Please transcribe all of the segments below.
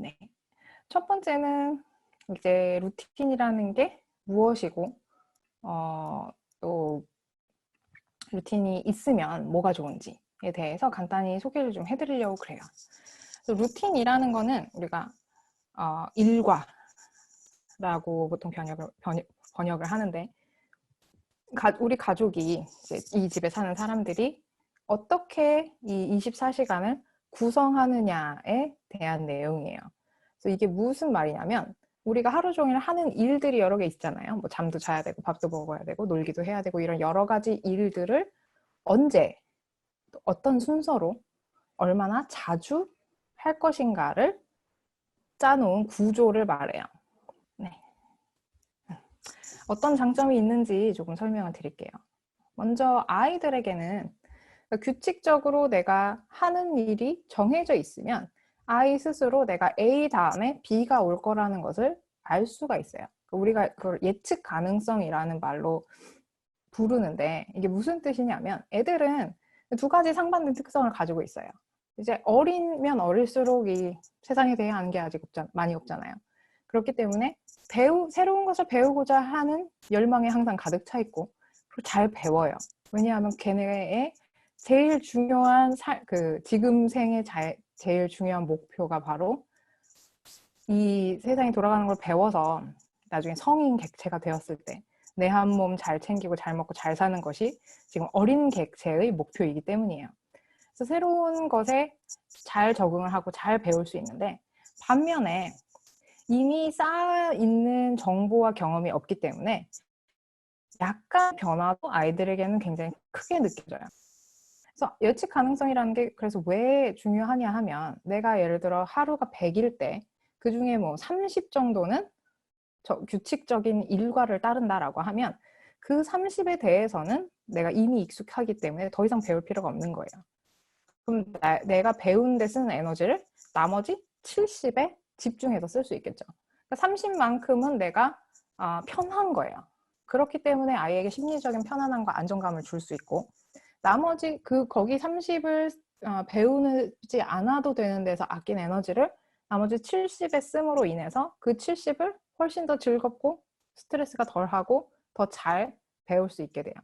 네. 첫 번째는 이제 루틴이라는 게 무엇이고, 또 루틴이 있으면 뭐가 좋은지에 대해서 간단히 소개를 좀 해드리려고 그래요. 루틴이라는 거는 우리가 일과라고 보통 번역을 하는데, 우리 가족이 이제 이 집에 사는 사람들이 어떻게 이 24시간을 구성하느냐에 대한 내용이에요. 그래서 이게 무슨 말이냐면, 우리가 하루 종일 하는 일들이 여러 개 있잖아요. 뭐 잠도 자야 되고 밥도 먹어야 되고 놀기도 해야 되고 이런 여러 가지 일들을 언제, 어떤 순서로, 얼마나 자주 할 것인가를 짜놓은 구조를 말해요. 네. 어떤 장점이 있는지 조금 설명을 드릴게요. 먼저 아이들에게는 규칙적으로 내가 하는 일이 정해져 있으면 아이 스스로 내가 A 다음에 B가 올 거라는 것을 알 수가 있어요. 우리가 그걸 예측 가능성이라는 말로 부르는데, 이게 무슨 뜻이냐면 애들은 두 가지 상반된 특성을 가지고 있어요. 이제 어리면 어릴수록 이 세상에 대해 아는 게 아직 많이 없잖아요. 그렇기 때문에 새로운 것을 배우고자 하는 열망이 항상 가득 차 있고, 그리고 잘 배워요. 왜냐하면 걔네의 제일 중요한 지금 생의 제일 중요한 목표가 바로 이 세상이 돌아가는 걸 배워서 나중에 성인 객체가 되었을 때 내 한 몸 잘 챙기고 잘 먹고 잘 사는 것이 지금 어린 객체의 목표이기 때문이에요. 그래서 새로운 것에 잘 적응을 하고 잘 배울 수 있는데, 반면에 이미 쌓여 있는 정보와 경험이 없기 때문에 약간 변화도 아이들에게는 굉장히 크게 느껴져요. 그래서 예측 가능성이라는 게 그래서 왜 중요하냐 하면, 내가 예를 들어 하루가 100일 때 그중에 뭐 30 정도는 규칙적인 일과를 따른다라고 하면 그 30에 대해서는 내가 이미 익숙하기 때문에 더 이상 배울 필요가 없는 거예요. 그럼 내가 배운 데 쓰는 에너지를 나머지 70에 집중해서 쓸 수 있겠죠. 그러니까 30만큼은 내가 편한 거예요. 그렇기 때문에 아이에게 심리적인 편안함과 안정감을 줄 수 있고, 나머지 거기 30을 배우지 않아도 되는 데서 아낀 에너지를 나머지 70에 씀으로 인해서 그 70을 훨씬 더 즐겁고 스트레스가 덜하고 더 잘 배울 수 있게 돼요.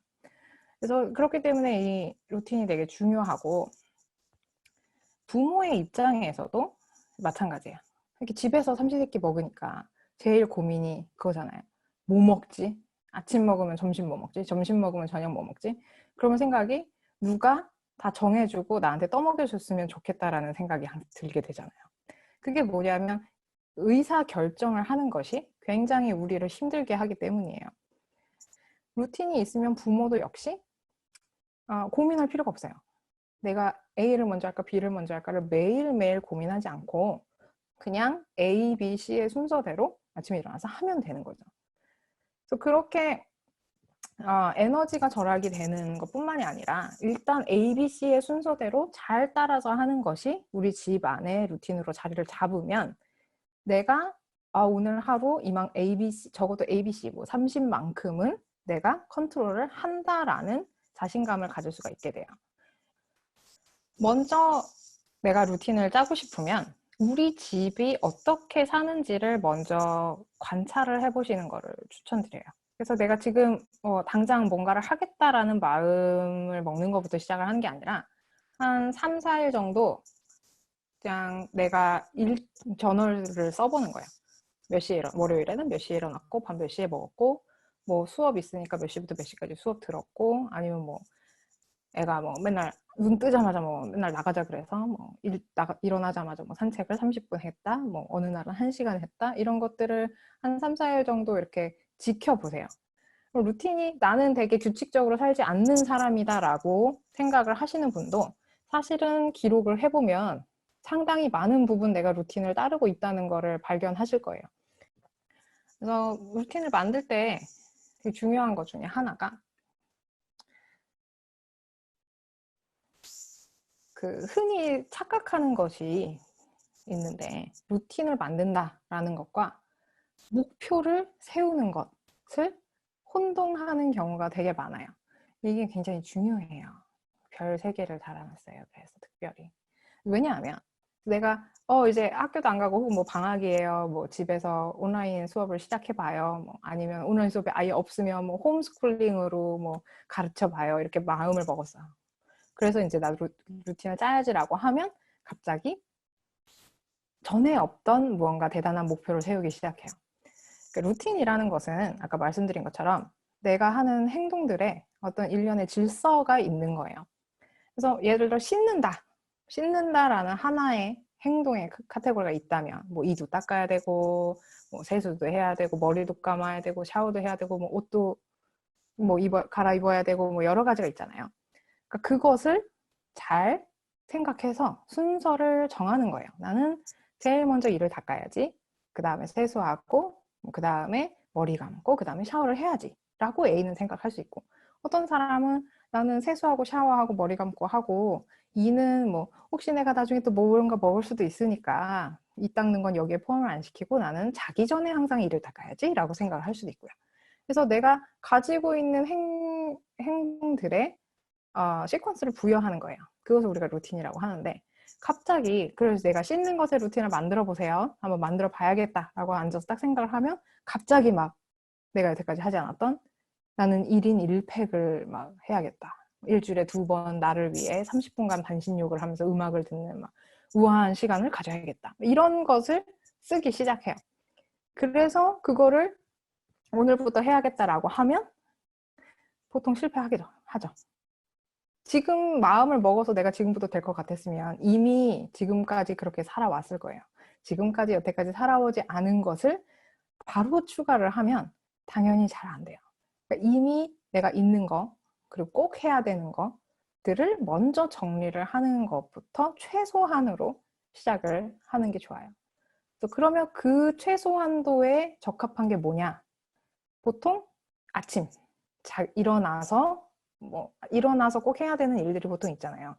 그래서 그렇기 때문에 이 루틴이 되게 중요하고, 부모의 입장에서도 마찬가지예요. 이렇게 집에서 삼시세끼 먹으니까 제일 고민이 그거잖아요. 뭐 먹지? 아침 먹으면 점심 뭐 먹지? 점심 먹으면 저녁 뭐 먹지? 그러면 생각이, 누가 다 정해주고 나한테 떠먹여줬으면 좋겠다라는 생각이 들게 되잖아요. 그게 뭐냐면 의사 결정을 하는 것이 굉장히 우리를 힘들게 하기 때문이에요. 루틴이 있으면 부모도 역시 고민할 필요가 없어요. 내가 A를 먼저 할까 B를 먼저 할까를 매일매일 고민하지 않고 그냥 A, B, C의 순서대로 아침에 일어나서 하면 되는 거죠. 그래서 그렇게 에너지가 절약이 되는 것뿐만이 아니라 일단 A, B, C의 순서대로 잘 따라서 하는 것이 우리 집 안에 루틴으로 자리를 잡으면, 내가 오늘 하루 이만 ABC, 적어도 ABC 뭐 30만큼은 내가 컨트롤을 한다라는 자신감을 가질 수가 있게 돼요. 먼저 내가 루틴을 짜고 싶으면 우리 집이 어떻게 사는지를 먼저 관찰을 해보시는 거를 추천드려요. 그래서 내가 지금 당장 뭔가를 하겠다라는 마음을 먹는 것부터 시작을 하는 게 아니라 한 3, 4일 정도 그냥 내가 저널을 써보는 거예요. 몇 시에 월요일에는 몇 시에 일어났고 밥 몇 시에 먹었고, 뭐 수업 있으니까 몇 시부터 몇 시까지 수업 들었고, 아니면 뭐 애가 뭐 맨날 눈 뜨자마자 뭐 맨날 나가자 그래서 뭐 일어나자마자 뭐 산책을 30분 했다, 뭐 어느 날은 1시간 했다, 이런 것들을 한 3, 4일 정도 이렇게 지켜보세요. 루틴이 나는 되게 규칙적으로 살지 않는 사람이다 라고 생각을 하시는 분도 사실은 기록을 해보면 상당히 많은 부분 내가 루틴을 따르고 있다는 거를 발견하실 거예요. 그래서 루틴을 만들 때 되게 중요한 것 중에 하나가, 흔히 착각하는 것이 있는데, 루틴을 만든다라는 것과 목표를 세우는 것을 혼동하는 경우가 되게 많아요. 이게 굉장히 중요해요. 별 3개를 달아놨어요. 그래서 특별히. 왜냐하면 내가 이제 학교도 안 가고 혹은 뭐 방학이에요. 뭐 집에서 온라인 수업을 시작해봐요. 뭐 아니면 온라인 수업이 아예 없으면 뭐 홈스쿨링으로 뭐 가르쳐봐요. 이렇게 마음을 먹었어요. 그래서 이제 나도 루틴을 짜야지라고 하면 갑자기 전에 없던 무언가 대단한 목표를 세우기 시작해요. 그러니까 루틴이라는 것은 아까 말씀드린 것처럼 내가 하는 행동들에 어떤 일련의 질서가 있는 거예요. 그래서 예를 들어 씻는다라는 하나의 행동의 카테고리가 있다면 뭐 이도 닦아야 되고 뭐 세수도 해야 되고 머리도 감아야 되고 샤워도 해야 되고 뭐 옷도 뭐 갈아입어야 되고 뭐 여러 가지가 있잖아요. 그러니까 그것을 잘 생각해서 순서를 정하는 거예요. 나는 제일 먼저 이를 닦아야지. 그 다음에 세수하고 그 다음에 머리 감고 그 다음에 샤워를 해야지 라고 A는 생각할 수 있고, 어떤 사람은 나는 세수하고 샤워하고 머리 감고 하고 E는 뭐 혹시 내가 나중에 또 뭔가 먹을 수도 있으니까 이 닦는 건 여기에 포함을 안 시키고 나는 자기 전에 항상 이를 닦아야지 라고 생각을 할 수도 있고요. 그래서 내가 가지고 있는 행동들의 시퀀스를 부여하는 거예요. 그것을 우리가 루틴이라고 하는데, 갑자기 그래서 내가 씻는 것의 루틴을 만들어 보세요. 한번 만들어 봐야겠다라고 앉아서 딱 생각을 하면 갑자기 막 내가 여태까지 하지 않았던 나는 1인 1팩을 막 해야겠다. 일주일에 2번 나를 위해 30분간 반신욕을 하면서 음악을 듣는 막 우아한 시간을 가져야겠다. 이런 것을 쓰기 시작해요. 그래서 그거를 오늘부터 해야겠다라고 하면 보통 실패하죠. 지금 마음을 먹어서 내가 지금부터 될 것 같았으면 이미 지금까지 그렇게 살아왔을 거예요. 지금까지 여태까지 살아오지 않은 것을 바로 추가를 하면 당연히 잘 안 돼요. 그러니까 이미 내가 있는 거, 그리고 꼭 해야 되는 것들을 먼저 정리를 하는 것부터 최소한으로 시작을 하는 게 좋아요. 그러면 그 최소한도에 적합한 게 뭐냐? 보통 아침 일어나서 꼭 해야 되는 일들이 보통 있잖아요.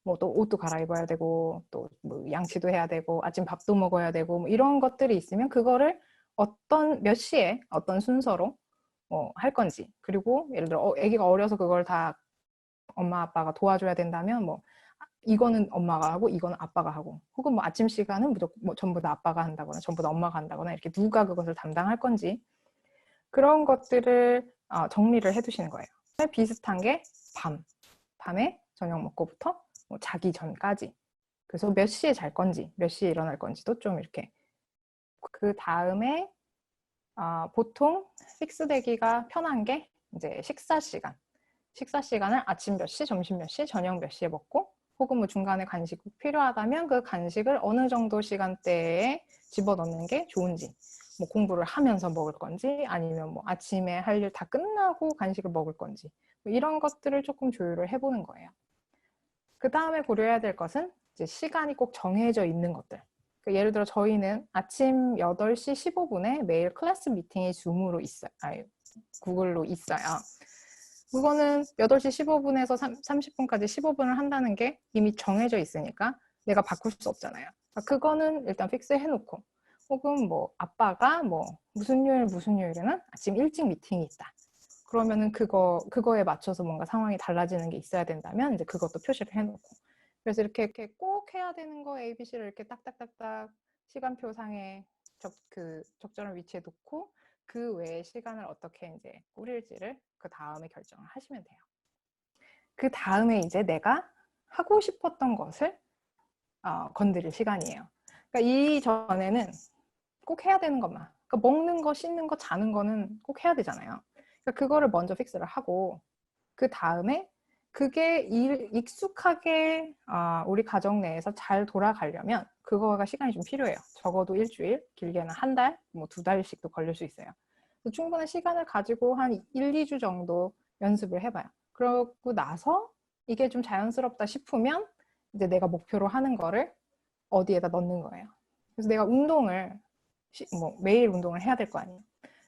뭐 또 옷도 갈아입어야 되고 또 뭐 양치도 해야 되고 아침 밥도 먹어야 되고 뭐 이런 것들이 있으면 그거를 몇 시에 어떤 순서로 할 건지, 그리고 예를 들어 아기가 어려서 그걸 다 엄마 아빠가 도와줘야 된다면 뭐 이거는 엄마가 하고 이거는 아빠가 하고, 혹은 뭐 아침 시간은 무조건 뭐 전부 다 아빠가 한다거나 전부 다 엄마가 한다거나 이렇게 누가 그것을 담당할 건지 그런 것들을 정리를 해두시는 거예요. 비슷한 게 밤에 저녁 먹고부터 뭐 자기 전까지, 그래서 몇 시에 잘 건지 몇 시에 일어날 건지도 좀 이렇게. 그 다음에 보통 픽스되기가 편한 게 이제 식사 시간을 아침 몇 시, 점심 몇 시, 저녁 몇 시에 먹고, 혹은 뭐 중간에 간식 필요하다면 그 간식을 어느 정도 시간대에 집어넣는 게 좋은지, 뭐 공부를 하면서 먹을 건지 아니면 뭐 아침에 할 일 다 끝나고 간식을 먹을 건지, 뭐 이런 것들을 조금 조율을 해보는 거예요. 그 다음에 고려해야 될 것은 이제 시간이 꼭 정해져 있는 것들. 그러니까 예를 들어 저희는 아침 8시 15분에 매일 클래스 미팅이 줌으로 있어요. 구글로 있어요. 그거는 8시 15분에서 30분까지 15분을 한다는 게 이미 정해져 있으니까 내가 바꿀 수 없잖아요. 그거는 일단 픽스 해놓고, 혹은 뭐 아빠가 뭐 무슨 요일에는 아침 일찍 미팅이 있다. 그러면은 그거에 맞춰서 뭔가 상황이 달라지는 게 있어야 된다면 이제 그것도 표시를 해놓고. 그래서 이렇게 꼭 해야 되는 거 ABC를 이렇게 딱딱딱딱 시간표상에 적절한 위치에 놓고 그 외의 시간을 어떻게 이제 꾸릴지를 그 다음에 결정을 하시면 돼요. 그 다음에 이제 내가 하고 싶었던 것을 건드릴 시간이에요. 그러니까 이전에는 꼭 해야 되는 것만, 그러니까 먹는 거, 씻는 거, 자는 거는 꼭 해야 되잖아요. 그러니까 그거를 먼저 픽스를 하고, 그 다음에 그게 익숙하게 우리 가정 내에서 잘 돌아가려면 그거가 시간이 좀 필요해요. 적어도 일주일, 길게는 한 달, 뭐 2달씩도 걸릴 수 있어요. 충분한 시간을 가지고 한 1, 2주 정도 연습을 해봐요. 그러고 나서 이게 좀 자연스럽다 싶으면 이제 내가 목표로 하는 거를 어디에다 넣는 거예요. 그래서 내가 운동을 매일 운동을 해야 될 거 아니에요.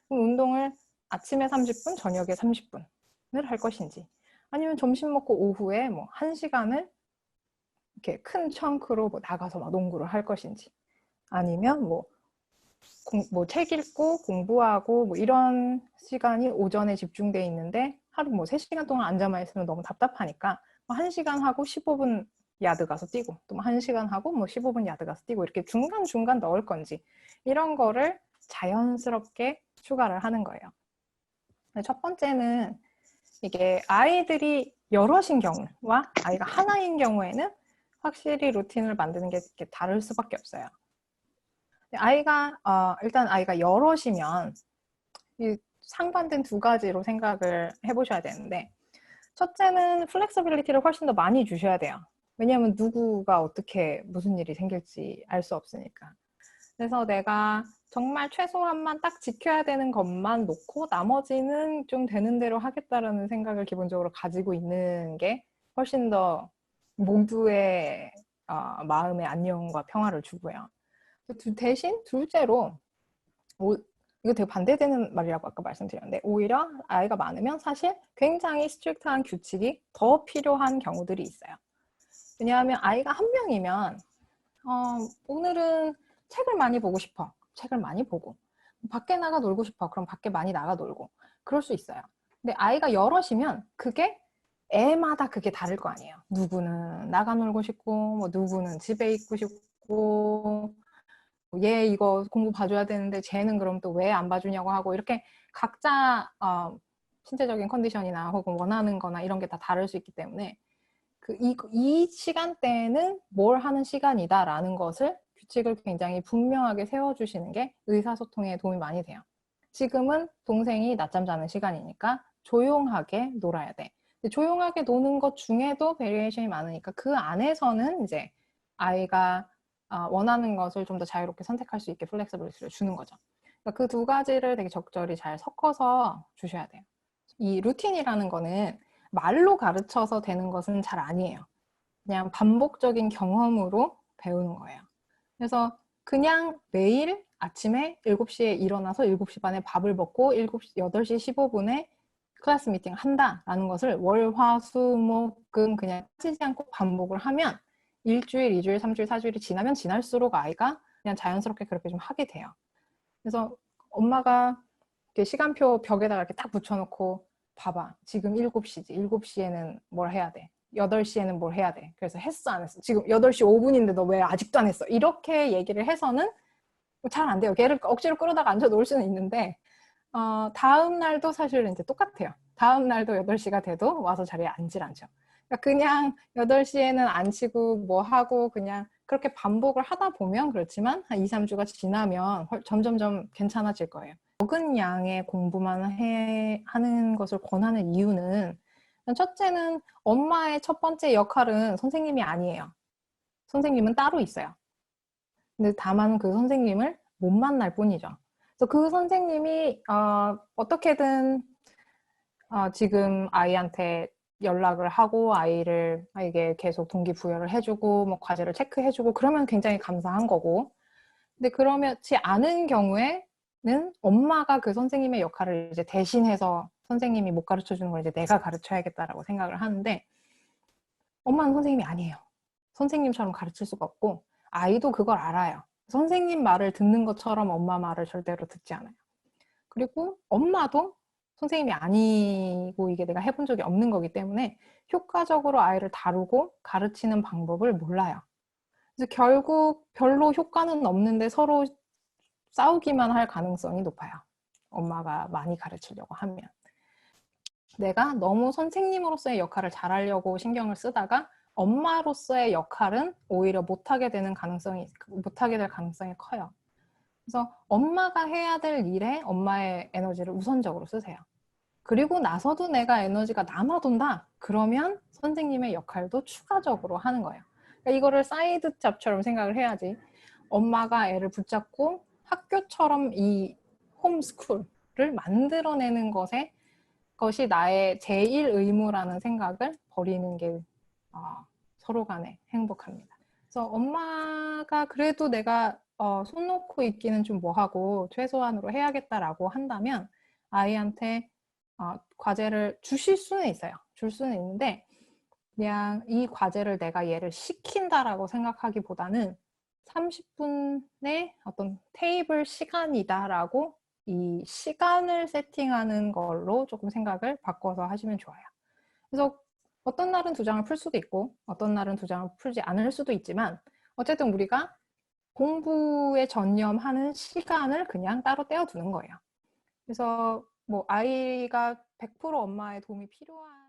그럼 운동을 아침에 30분, 저녁에 30분을 할 것인지, 아니면 점심 먹고 오후에 뭐 1시간을 이렇게 큰 청크로 뭐 나가서 막 농구를 할 것인지, 아니면 뭐 책 읽고 공부하고 뭐 이런 시간이 오전에 집중돼 있는데 하루 뭐 3시간 동안 앉아만 있으면 너무 답답하니까 1시간 하고 15분 야드 가서 뛰고, 또 1시간 하고 뭐 15분 야드 가서 뛰고, 이렇게 중간중간 넣을 건지 이런 거를 자연스럽게 추가를 하는 거예요. 첫 번째는 이게 아이들이 여럿인 경우와 아이가 하나인 경우에는 확실히 루틴을 만드는 게 다를 수밖에 없어요. 일단 아이가 여럿이면 이 상반된 두 가지로 생각을 해보셔야 되는데, 첫째는 플렉서빌리티를 훨씬 더 많이 주셔야 돼요. 왜냐하면 누구가 어떻게 무슨 일이 생길지 알 수 없으니까. 그래서 내가 정말 최소한만 딱 지켜야 되는 것만 놓고 나머지는 좀 되는 대로 하겠다라는 생각을 기본적으로 가지고 있는 게 훨씬 더 모두의 마음의 안녕과 평화를 주고요. 대신 둘째로, 이거 되게 반대되는 말이라고 아까 말씀드렸는데, 오히려 아이가 많으면 사실 굉장히 스트릭트한 규칙이 더 필요한 경우들이 있어요. 왜냐하면 아이가 한 명이면 오늘은 책을 많이 보고 싶어. 책을 많이 보고. 밖에 나가 놀고 싶어. 그럼 밖에 많이 나가 놀고. 그럴 수 있어요. 근데 아이가 여럿이면 그게 애마다 그게 다를 거 아니에요. 누구는 나가 놀고 싶고, 뭐 누구는 집에 있고 싶고, 얘 이거 공부 봐줘야 되는데 쟤는 그럼 또 왜 안 봐주냐고 하고, 이렇게 각자 신체적인 컨디션이나 혹은 원하는 거나 이런 게 다 다를 수 있기 때문에 이 시간대에는 뭘 하는 시간이다라는 것을 규칙을 굉장히 분명하게 세워주시는 게 의사소통에 도움이 많이 돼요. 지금은 동생이 낮잠 자는 시간이니까 조용하게 놀아야 돼. 조용하게 노는 것 중에도 베리에이션이 많으니까 그 안에서는 이제 아이가 원하는 것을 좀 더 자유롭게 선택할 수 있게 플렉서빌리티를 주는 거죠. 그러니까 그 두 가지를 되게 적절히 잘 섞어서 주셔야 돼요. 이 루틴이라는 거는 말로 가르쳐서 되는 것은 잘 아니에요. 그냥 반복적인 경험으로 배우는 거예요. 그래서 그냥 매일 아침에 7시에 일어나서 7시 반에 밥을 먹고 8시 15분에 클래스 미팅 한다라는 것을 월, 화, 수, 목, 금 그냥 빠지지 않고 반복을 하면 일주일, 2주일, 3주일, 4주일이 지나면 지날수록 아이가 그냥 자연스럽게 그렇게 좀 하게 돼요. 그래서 엄마가 이렇게 시간표 벽에다가 이렇게 딱 붙여놓고, 봐봐, 지금 7시지. 7시에는 뭘 해야 돼. 8시에는 뭘 해야 돼. 그래서 했어, 안 했어? 지금 8시 5분인데 너 왜 아직도 안 했어? 이렇게 얘기를 해서는 잘 안 돼요. 걔를 억지로 끌어다가 앉혀 놓을 수는 있는데, 다음 날도 사실 이제 똑같아요. 다음 날도 8시가 돼도 와서 자리에 앉질 않죠. 그냥 8시에는 앉히고 뭐 하고 그냥 그렇게 반복을 하다 보면, 그렇지만 한 2, 3주가 지나면 점점점 괜찮아질 거예요. 적은 양의 공부만 하는 것을 권하는 이유는, 첫째는 엄마의 첫 번째 역할은 선생님이 아니에요. 선생님은 따로 있어요. 근데 다만 그 선생님을 못 만날 뿐이죠. 그래서 그 선생님이 어떻게든 지금 아이한테 연락을 하고 아이에게 계속 동기부여를 해주고 뭐 과제를 체크해주고 그러면 굉장히 감사한 거고, 근데 그렇지 않은 경우에는 엄마가 그 선생님의 역할을 이제 대신해서, 선생님이 못 가르쳐 주는 걸 이제 내가 가르쳐야겠다라고 생각을 하는데, 엄마는 선생님이 아니에요. 선생님처럼 가르칠 수가 없고 아이도 그걸 알아요. 선생님 말을 듣는 것처럼 엄마 말을 절대로 듣지 않아요. 그리고 엄마도 선생님이 아니고 이게 내가 해본 적이 없는 거기 때문에 효과적으로 아이를 다루고 가르치는 방법을 몰라요. 그래서 결국 별로 효과는 없는데 서로 싸우기만 할 가능성이 높아요. 엄마가 많이 가르치려고 하면. 내가 너무 선생님으로서의 역할을 잘하려고 신경을 쓰다가 엄마로서의 역할은 오히려 못하게 될 가능성이 커요. 그래서 엄마가 해야 될 일에 엄마의 에너지를 우선적으로 쓰세요. 그리고 나서도 내가 에너지가 남아돈다? 그러면 선생님의 역할도 추가적으로 하는 거예요. 그러니까 이거를 사이드 잡처럼 생각을 해야지, 엄마가 애를 붙잡고 학교처럼 이 홈스쿨을 만들어내는 것이 나의 제일 의무라는 생각을 버리는 게 서로 간에 행복합니다. 그래서 엄마가 그래도 내가 손 놓고 있기는 좀 뭐하고 최소한으로 해야겠다라고 한다면 아이한테 과제를 주실 수는 있어요. 줄 수는 있는데 그냥 이 과제를 내가 얘를 시킨다라고 생각하기보다는 30분의 어떤 테이블 시간이다라고 이 시간을 세팅하는 걸로 조금 생각을 바꿔서 하시면 좋아요. 그래서 어떤 날은 두 장을 풀 수도 있고 어떤 날은 두 장을 풀지 않을 수도 있지만 어쨌든 우리가 공부에 전념하는 시간을 그냥 따로 떼어두는 거예요. 그래서 뭐 아이가 100% 엄마의 도움이 필요한